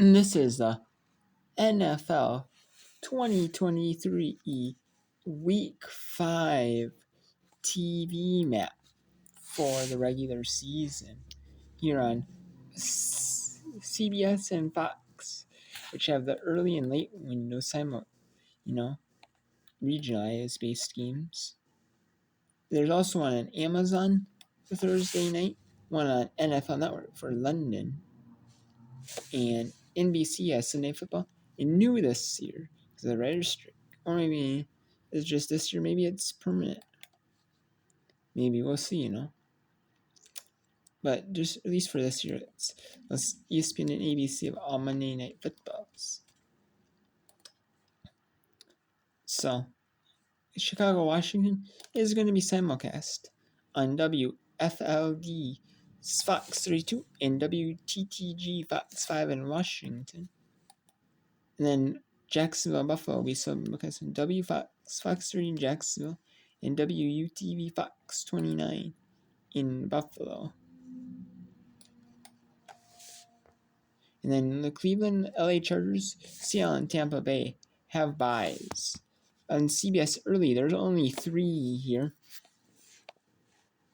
And this is the NFL 2023 Week 5 TV map for the regular season here on CBS and Fox, which have the early and late window regionalized based games. There's also one on Amazon for Thursday night, one on NFL Network for London, and NBC has Sunday Football. And new this year is the writer's strike, or maybe it's just this year. Maybe it's permanent. Maybe we'll see. But just at least for this year, it's ESPN and ABC of all Monday Night Footballs. So, Chicago, Washington is going to be simulcast on WFLD Fox 32 and WTTG Fox 5 in Washington. And then Jacksonville, Buffalo will be simulcast on Fox 3 in Jacksonville and WUTV Fox 29 in Buffalo. And then the Cleveland, LA Chargers, Seattle, and Tampa Bay have buys. On CBS early, there's only 3 here.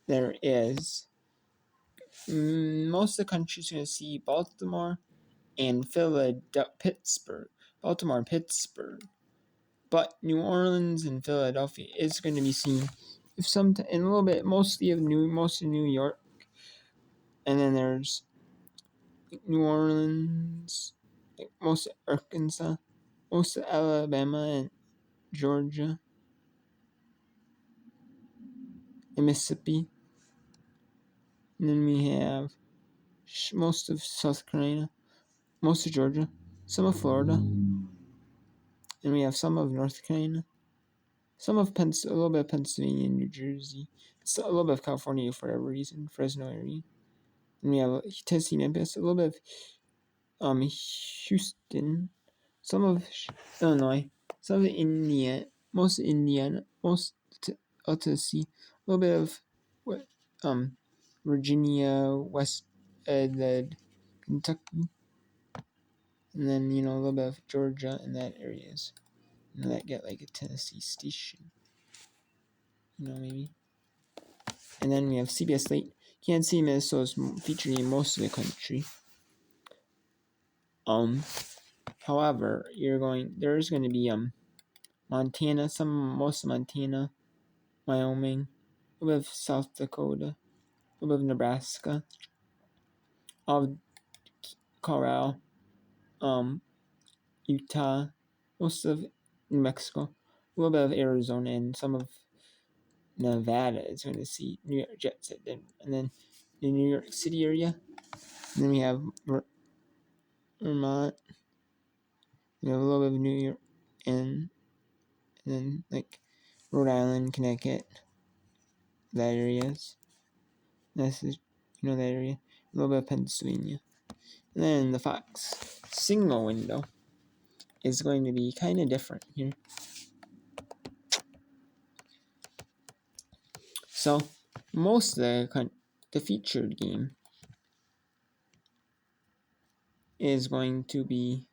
There is. Most of the country's going to see Baltimore and Pittsburgh. Baltimore and Pittsburgh. But New Orleans and Philadelphia is going to be seen in a little bit, most of New York. And then there's New Orleans, most of Arkansas, most of Alabama and Georgia, and Mississippi. And then we have most of South Carolina, most of Georgia, some of Florida, and we have some of North Carolina, some of a little bit of Pennsylvania and New Jersey, a little bit of California for whatever reason, Fresno area. And we have Tennessee, Memphis, a little bit of Houston, some of Illinois, some of Indiana, most of Indiana, most of Tennessee, a little bit of Virginia, West Kentucky, and then a little bit of Georgia and that areas. That get like a Tennessee station, maybe. And then we have CBS late. Kansas City, Minnesota's featured in most of the country. However, there's going to be Montana, most of Montana, Wyoming, a little bit of South Dakota, a little bit of Nebraska, all Colorado, Utah, most of New Mexico, a little bit of Arizona, and some of Nevada is going to see New York Jets, and then the New York City area. And then we have Vermont. We have a little bit of New York, and then like Rhode Island, Connecticut, that areas. This is that area. A little bit of Pennsylvania. And then the Fox single window is going to be kind of different here. So most of the featured game is going to be.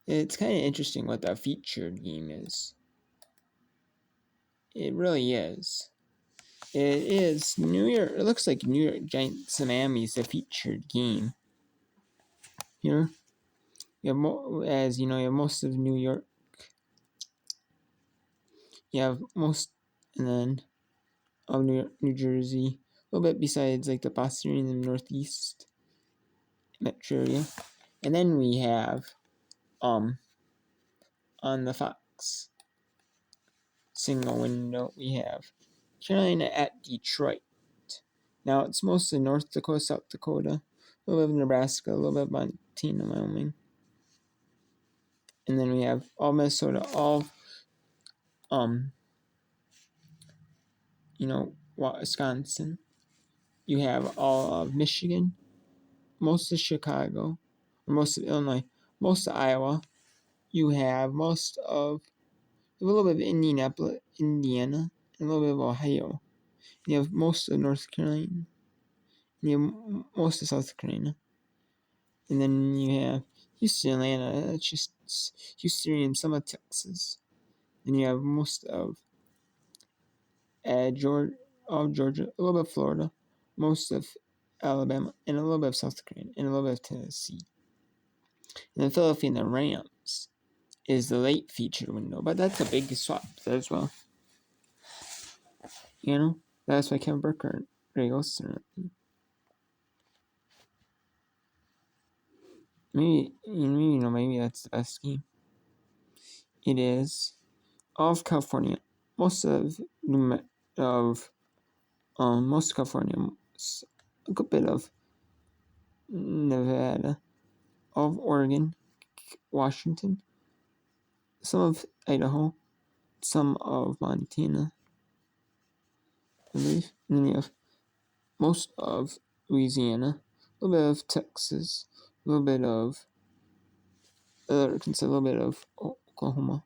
It's kind of interesting what the featured game is. It really is. It is New York. It looks like New York Giants and Miami is the featured game. Here, you have you have most of New York. You have most, and then of New Jersey, a little bit besides like the Boston area and the Northeast metro area, and then we have on the Fox single window we have Carolina at Detroit. Now it's mostly North Dakota, South Dakota, a little bit of Nebraska, a little bit of Montana, Wyoming, and then we have all Minnesota, all Wisconsin. You have all of Michigan, most of Chicago, or most of Illinois, most of Iowa. You have a little bit of Indianapolis, Indiana, and a little bit of Ohio. You have most of North Carolina. And you have most of South Carolina. And then you have Houston, Atlanta. It's just Houston and some of Texas. Then you have most of Georgia, a little bit of Florida, most of Alabama, and a little bit of South Carolina, and a little bit of Tennessee. And the Philadelphia and the Rams is the late feature window, but that's a big swap there as well. You know, that's why Kevin Burkhardt goes to maybe that's the best game. It is all of California, most of California, a good bit of Nevada, all of Oregon, Washington, some of Idaho, some of Montana, I believe, and then you have most of Louisiana, a little bit of Texas, a little bit of Arkansas, a little bit of Oklahoma,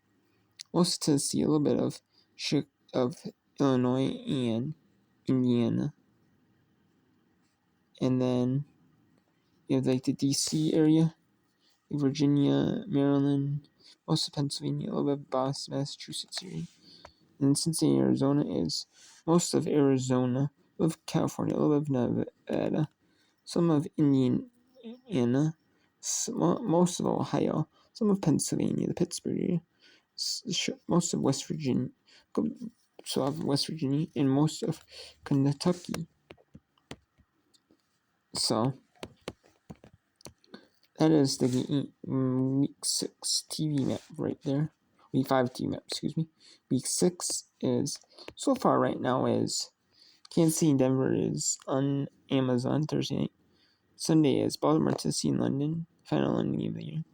most of Tennessee, a little bit of Illinois and Indiana, and then you have like the DC area, Virginia, Maryland, most of Pennsylvania, a little bit of Boston, Massachusetts area. And Cincinnati, Arizona is most of Arizona, a little of California, a little bit of Nevada, some of Indiana, most of Ohio, some of Pennsylvania, the Pittsburgh area, most of West Virginia, and most of Kentucky. So that is the week 6 TV map right there. Week 5 TV map, excuse me. Week 6 is, so far right now, is Kansas City and Denver is on Amazon Thursday night. Sunday is Baltimore, Tennessee, and London. Final London game of the year.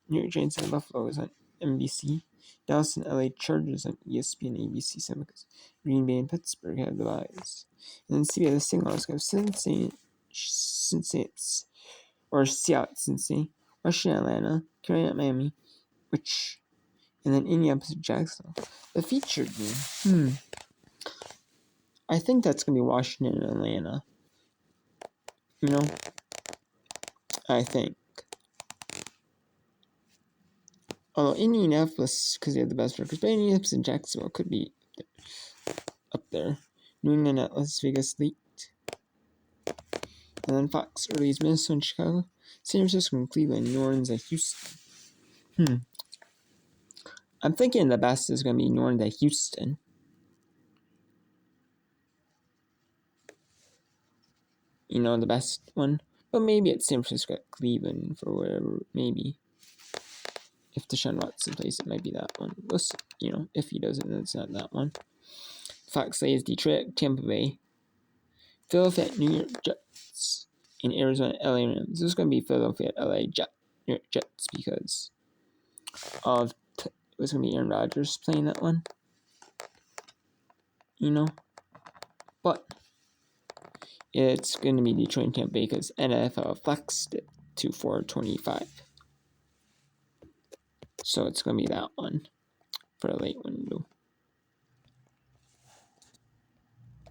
New York Giants and Buffalo is on NBC. Dallas and LA Chargers on ESPN, ABC, 7 because Green Bay and Pittsburgh have the byes. And then CBS signals have Cincinnati, or Seattle, Cincinnati, Washington, Atlanta, Carolina, Miami, and then Indianapolis, Jacksonville. The featured game. I think that's gonna be Washington and Atlanta. You know, I think. Although Indianapolis, because they have the best records, but Indianapolis and Jacksonville could be up there. New England at Las Vegas late. And then Fox early is Minnesota and Chicago. San Francisco and Cleveland. New Orleans at Houston. I'm thinking the best is going to be New Orleans at Houston. You know, the best one. But maybe it's San Francisco at Cleveland for whatever. Maybe. If Deshaun Watson plays, it might be that one. You know, if he doesn't, then it's not that one. Fox is Detroit, Tampa Bay, Philadelphia, New York Jets, and Arizona, LA Rams. This is going to be Philadelphia, LA New York Jets because of it was going to be Aaron Rodgers playing that one. You know, but it's going to be Detroit and Tampa Bay because NFL flexed it to 425. So it's going to be that one for a late window.